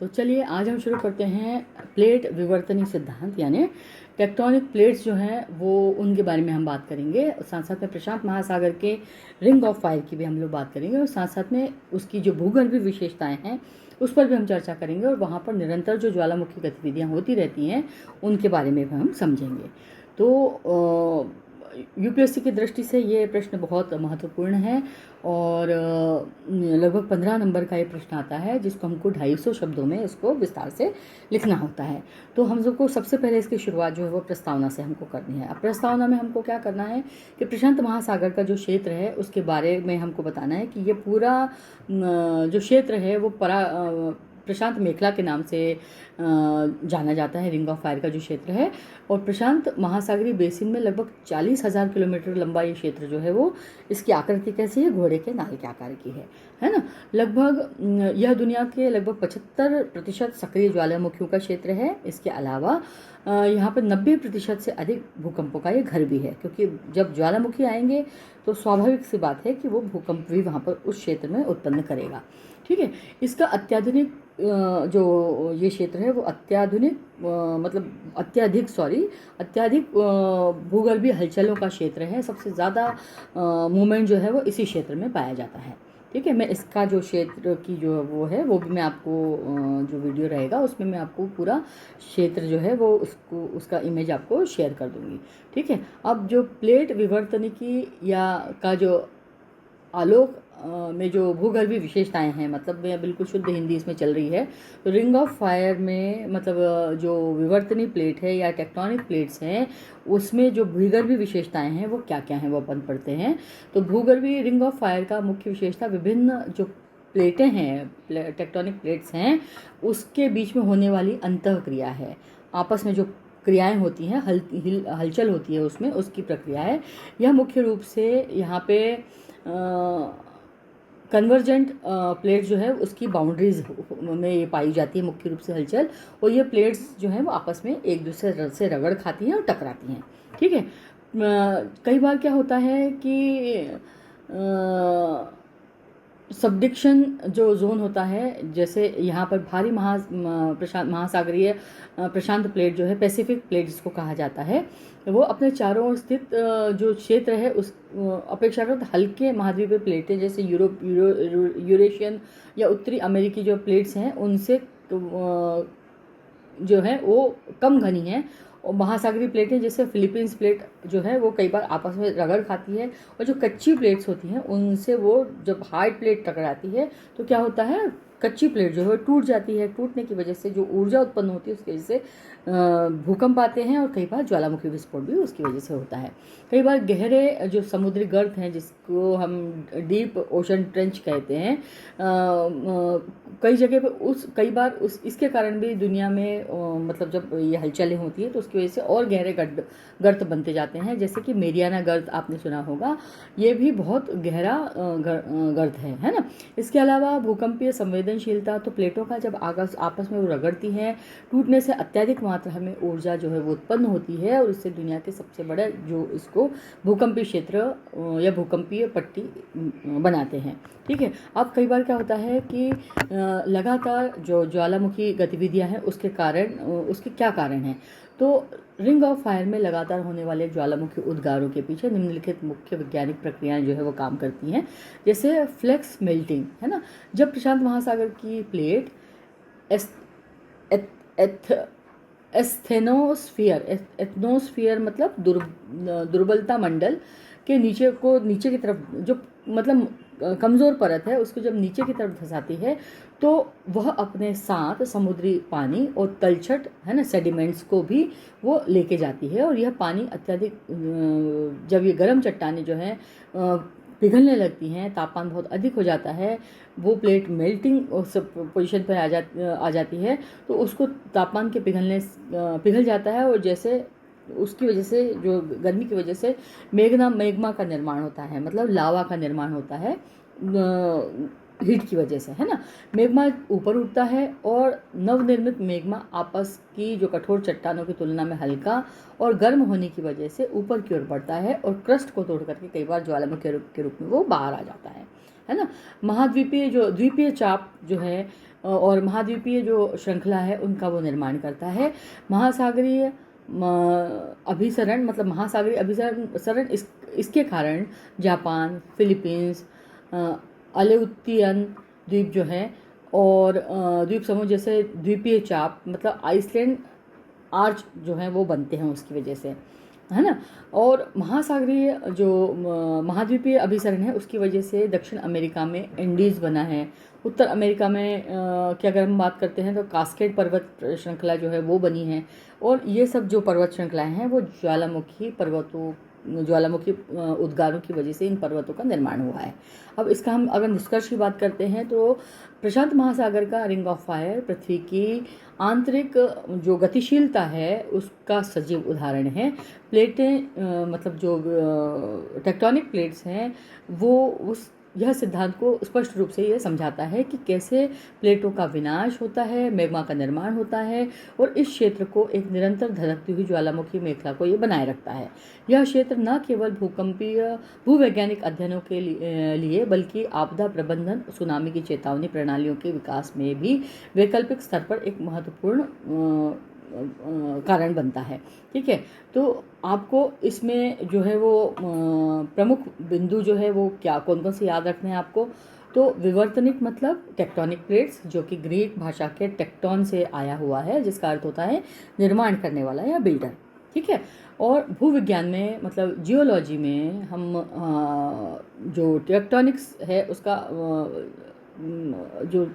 तो चलिए आज हम शुरू करते हैं प्लेट विवर्तनी सिद्धांत, यानी टेक्टोनिक प्लेट्स जो हैं वो उनके बारे में हम बात करेंगे। साथ साथ में प्रशांत महासागर के रिंग ऑफ फायर की भी हम लोग बात करेंगे और साथ साथ में उसकी जो भूगर्भीय विशेषताएं हैं उस पर भी हम चर्चा करेंगे और वहाँ पर निरंतर जो ज्वालामुखी गतिविधियाँ होती रहती हैं उनके बारे में भी हम समझेंगे। तो यूपीएससी की दृष्टि से ये प्रश्न बहुत महत्वपूर्ण है और लगभग 15 नंबर का ये प्रश्न आता है जिसको हमको 250 शब्दों में इसको विस्तार से लिखना होता है। तो हम सबको सबसे पहले इसकी शुरुआत जो है वो प्रस्तावना से हमको करनी है। अब प्रस्तावना में हमको क्या करना है कि प्रशांत महासागर का जो क्षेत्र है उसके बारे में हमको बताना है कि ये पूरा जो क्षेत्र है वो प्रशांत मेखला के नाम से जाना जाता है, रिंग ऑफ फायर का जो क्षेत्र है। और प्रशांत महासागरीय बेसिन में लगभग 40,000 किलोमीटर लंबा ये क्षेत्र जो है वो, इसकी आकृति कैसी है, घोड़े के नाल के आकार की है ना। लगभग यह दुनिया के लगभग 75% सक्रिय ज्वालामुखियों का क्षेत्र है। इसके अलावा यहाँ पर 90% से अधिक भूकंपों का ये घर भी है, क्योंकि जब ज्वालामुखी आएंगे तो स्वाभाविक सी बात है कि वो भूकंप भी वहाँ पर उस क्षेत्र में उत्पन्न करेगा। ठीक है, इसका अत्याधुनिक जो ये क्षेत्र है वो अत्याधिक भूगर्भीय हलचलों का क्षेत्र है। सबसे ज़्यादा मूवमेंट जो है वो इसी क्षेत्र में पाया जाता है। ठीक है, मैं इसका जो क्षेत्र की जो वो है वो भी मैं आपको जो वीडियो रहेगा उसमें मैं आपको पूरा क्षेत्र जो है वो उसका इमेज आपको शेयर कर दूँगी। ठीक है, अब जो प्लेट विवर्तनिकी का जो आलोक में जो भूगर्भीय विशेषताएं हैं, मतलब मैं बिल्कुल शुद्ध हिंदी इसमें चल रही है। तो रिंग ऑफ फायर में मतलब जो विवर्तनी प्लेट है या टेक्टोनिक प्लेट्स हैं उसमें जो भूगर्भीय विशेषताएं हैं वो क्या क्या हैं वो अपन पढ़ते हैं। तो भूगर्भीय रिंग ऑफ फायर का मुख्य विशेषता विभिन्न जो प्लेटें हैं, टेक्टोनिक प्लेट्स हैं, उसके बीच में होने वाली अंतःक्रिया है। आपस में जो क्रियाएं होती हैं, हलचल होती है उसमें, उसकी प्रक्रिया है। यह मुख्य रूप से यहाँ पे कन्वर्जेंट प्लेट जो है उसकी बाउंड्रीज में ये पाई जाती है मुख्य रूप से हलचल, और ये प्लेट्स जो हैं वो आपस में एक दूसरे से रगड़ खाती हैं और टकराती हैं। ठीक है, कई बार क्या होता है कि सबडिक्शन जो जोन होता है, जैसे यहाँ पर भारी महासागरीय प्रशांत प्लेट जो है, पैसिफिक प्लेट जिसको कहा जाता है, वो अपने चारों ओर स्थित जो क्षेत्र है उस अपेक्षाकृत हल्के महाद्वीपीय प्लेटें जैसे यूरेशियन या उत्तरी अमेरिकी जो प्लेट्स हैं उनसे जो है वो कम घनी हैं। और महासागरीय प्लेटें जैसे फिलीपींस प्लेट जो है वो कई बार आपस में रगड़ खाती है, और जो कच्ची प्लेट्स होती हैं उनसे वो जब हार्ड प्लेट टकराती है तो क्या होता है, कच्ची प्लेट जो है टूट जाती है। टूटने की वजह से जो ऊर्जा उत्पन्न होती है उसकी वजह से भूकंप आते हैं, और कई बार ज्वालामुखी विस्फोट भी उसकी वजह से होता है। कई बार गहरे जो समुद्री गर्त हैं जिसको हम डीप ओशन ट्रेंच कहते हैं, कई जगह पे कई बार इसके कारण भी दुनिया में मतलब जब ये हलचलें होती है तो उसकी वजह से और गहरे गर्त बनते जाते हैं। जैसे कि मेरियाना गर्त आपने सुना होगा, ये भी बहुत गहरा गर्त है ना। इसके अलावा भूकंपीय संवेदनशीलता, तो प्लेटों का जब आपस में वो रगड़ती हैं, टूटने से अत्यधिक मात्रा में ऊर्जा जो है वो उत्पन्न होती है, और इससे दुनिया के सबसे बड़े जो इसको भूकंपीय क्षेत्र या भूकंपीय पट्टी बनाते हैं। ठीक है, अब कई बार क्या होता है कि लगातार जो ज्वालामुखी गतिविधियां हैं उसके क्या कारण हैं। तो रिंग ऑफ फायर में लगातार होने वाले ज्वालामुखी उद्गारों के पीछे निम्नलिखित मुख्य वैज्ञानिक प्रक्रियाएं जो है वो काम करती हैं। जैसे फ्लेक्स मेल्टिंग है ना, जब प्रशांत महासागर की प्लेट एथनोस्फीयर मतलब दुर्बलता मंडल के नीचे की तरफ जो मतलब कमज़ोर परत है उसको जब नीचे की तरफ धंसाती है तो वह अपने साथ समुद्री पानी और तलछट है ना, सेडिमेंट्स को भी वो लेके जाती है। और यह पानी अत्यधिक जब ये गर्म चट्टानें जो हैं पिघलने लगती हैं, तापमान बहुत अधिक हो जाता है, वो प्लेट मेल्टिंग पोजीशन पर आ जाती है, तो उसको तापमान के पिघल जाता है, और जैसे उसकी वजह से जो गर्मी की वजह से मैग्मा का निर्माण होता है, मतलब लावा का निर्माण होता है हीट की वजह से, है ना। मैग्मा ऊपर उठता है और नवनिर्मित मैग्मा आपस की जो कठोर चट्टानों की तुलना में हल्का और गर्म होने की वजह से ऊपर की ओर बढ़ता है और क्रस्ट को तोड़ करके कई बार ज्वालामुखी के रूप में वो बाहर आ जाता है है ना। द्वीपीय चाप जो है और महाद्वीपीय जो श्रृंखला है उनका वो निर्माण करता है। महासागरीय अभिसरण मतलब महासागरीय अभिसरण इसके कारण जापान, फिलीपींस, अलेउतियन द्वीप जो है और द्वीप समूह जैसे द्वीपीय चाप मतलब आइसलैंड आर्च जो है वो बनते हैं उसकी वजह से, है ना। और महासागरीय जो महाद्वीपीय अभिसरण है उसकी वजह से दक्षिण अमेरिका में एंडीज बना है। उत्तर अमेरिका में की अगर हम बात करते हैं तो कास्केड पर्वत श्रृंखला जो है वो बनी है। और ये सब जो पर्वत श्रृंखलाएं हैं वो ज्वालामुखी उद्गारों की वजह से इन पर्वतों का निर्माण हुआ है। अब इसका हम अगर निष्कर्ष की बात करते हैं तो प्रशांत महासागर का रिंग ऑफ फायर पृथ्वी की आंतरिक जो गतिशीलता है उसका सजीव उदाहरण है। प्लेटें मतलब जो टेक्टोनिक प्लेट्स हैं वो यह सिद्धांत को स्पष्ट रूप से ये समझाता है कि कैसे प्लेटों का विनाश होता है, मैग्मा का निर्माण होता है और इस क्षेत्र को एक निरंतर धधकती हुई ज्वालामुखी मेखला को ये बनाए रखता है। यह क्षेत्र न केवल भूवैज्ञानिक अध्ययनों के लिए बल्कि आपदा प्रबंधन, सुनामी की चेतावनी प्रणालियों के विकास में भी वैकल्पिक स्तर पर एक महत्वपूर्ण कारण बनता है। ठीक है, तो आपको इसमें जो है वो प्रमुख बिंदु जो है वो क्या कौन कौन से याद रखने हैं आपको। तो विवर्तनिक मतलब टेक्टोनिक प्लेट्स जो कि ग्रीक भाषा के टेक्टोन से आया हुआ है जिसका अर्थ होता है निर्माण करने वाला या बिल्डर। ठीक है, और भूविज्ञान में मतलब जियोलॉजी में हम जो टेक्टोनिक्स है उसका जो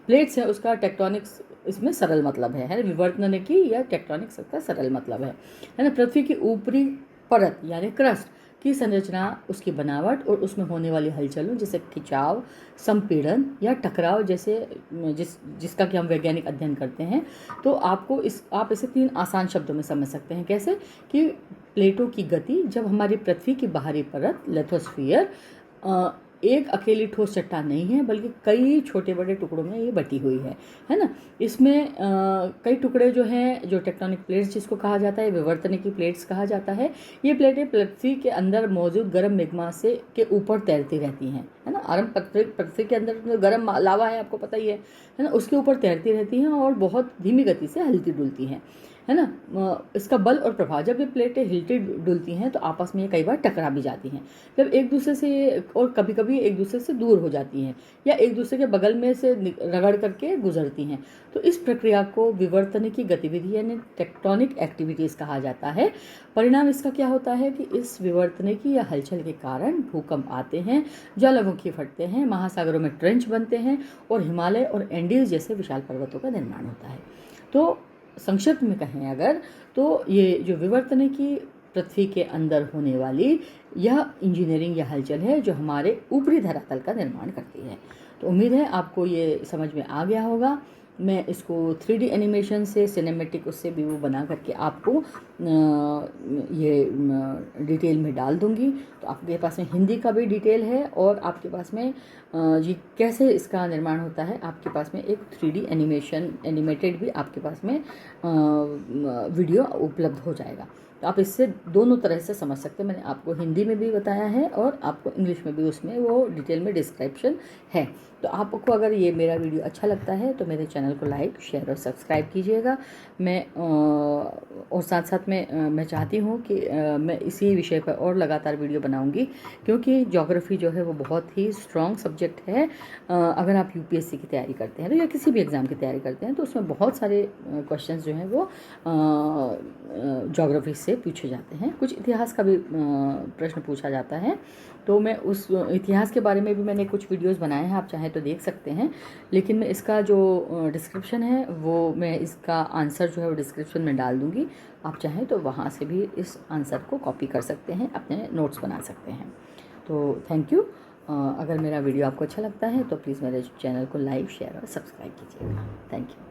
प्लेट्स है उसका टेक्टोनिक्स इसमें सरल मतलब है विवर्तनिकी या टेक्टोनिक्स का सरल मतलब है ना। पृथ्वी की ऊपरी परत यानी क्रस्ट की संरचना, उसकी बनावट और उसमें होने वाली हलचलों जैसे खिंचाव, संपीड़न या टकराव जैसे जिसका कि हम वैज्ञानिक अध्ययन करते हैं। तो आप इसे 3 आसान शब्दों में समझ सकते हैं। कैसे कि प्लेटों की गति जब हमारी पृथ्वी की बाहरी परत लिथोस्फीयर एक अकेली ठोस चट्टान नहीं है बल्कि कई छोटे बड़े टुकड़ों में ये बटी हुई है ना। इसमें कई टुकड़े जो हैं जो टेक्टोनिक प्लेट्स जिसको कहा जाता है विवर्तनिकी प्लेट्स कहा जाता है। ये प्लेटें पृथ्वी के अंदर मौजूद गर्म मैग्मा से के ऊपर तैरती रहती हैं, है ना। आरंभ पृथ्वी के अंदर गर्म लावा है आपको पता ही है ना, उसके ऊपर तैरती रहती हैं और बहुत धीमी गति से हिलती डुलती हैं, है ना। इसका बल और प्रभाव, जब ये प्लेटें हिलती डुलती हैं तो आपस में ये कई बार टकरा भी जाती हैं जब एक दूसरे से, और कभी कभी एक दूसरे से दूर हो जाती हैं या एक दूसरे के बगल में से रगड़ करके गुजरती हैं। तो इस प्रक्रिया को विवर्तनिकी गतिविधि यानी टेक्टोनिक एक्टिविटीज़ कहा जाता है। परिणाम इसका क्या होता है कि इस विवर्तनिकी या हलचल के कारण भूकंप आते हैं, ज्वालामुखी फटते हैं, महासागरों में ट्रेंच बनते हैं और हिमालय और एंडीज जैसे विशाल पर्वतों का निर्माण होता है। तो संक्षिप्त में कहें अगर तो ये जो विवर्तनिकी पृथ्वी के अंदर होने वाली यह इंजीनियरिंग या हलचल है जो हमारे ऊपरी धरातल का निर्माण करती है। तो उम्मीद है आपको ये समझ में आ गया होगा। मैं इसको 3D एनिमेशन से सिनेमेटिक उससे भी वो बना करके आपको ये डिटेल में डाल दूंगी। तो आपके पास में हिंदी का भी डिटेल है और आपके पास में जी कैसे इसका निर्माण होता है, आपके पास में एक 3D एनिमेटेड भी आपके पास में वीडियो उपलब्ध हो जाएगा। तो आप इससे दोनों तरह से समझ सकते हैं। मैंने आपको हिंदी में भी बताया है और आपको इंग्लिश में भी उसमें वो डिटेल में डिस्क्रिप्शन है। तो आपको अगर ये मेरा वीडियो अच्छा लगता है तो मेरे चैनल को लाइक, शेयर और सब्सक्राइब कीजिएगा। मैं और साथ साथ में मैं चाहती हूँ कि मैं इसी विषय पर और लगातार वीडियो बनाऊँगी क्योंकि ज्योग्राफी जो है वो बहुत ही स्ट्रॉन्ग सब्जेक्ट है। अगर आप यूपीएससी की तैयारी करते हैं तो या किसी भी एग्ज़ाम की तैयारी करते हैं तो उसमें बहुत सारे क्वेश्चंस जो हैं वो ज्योग्राफी से पूछे जाते हैं। कुछ इतिहास का भी प्रश्न पूछा जाता है। तो मैं उस इतिहास के बारे में भी मैंने कुछ वीडियोस बनाए हैं, आप चाहें तो देख सकते हैं। लेकिन मैं इसका जो डिस्क्रिप्शन है वो मैं इसका आंसर जो है वो डिस्क्रिप्शन में डाल दूँगी। आप चाहें तो वहाँ से भी इस आंसर को कॉपी कर सकते हैं, अपने नोट्स बना सकते हैं। तो थैंक यू। अगर मेरा वीडियो आपको अच्छा लगता है तो प्लीज़ मेरे चैनल को लाइक, शेयर और सब्सक्राइब कीजिएगा। Thank you.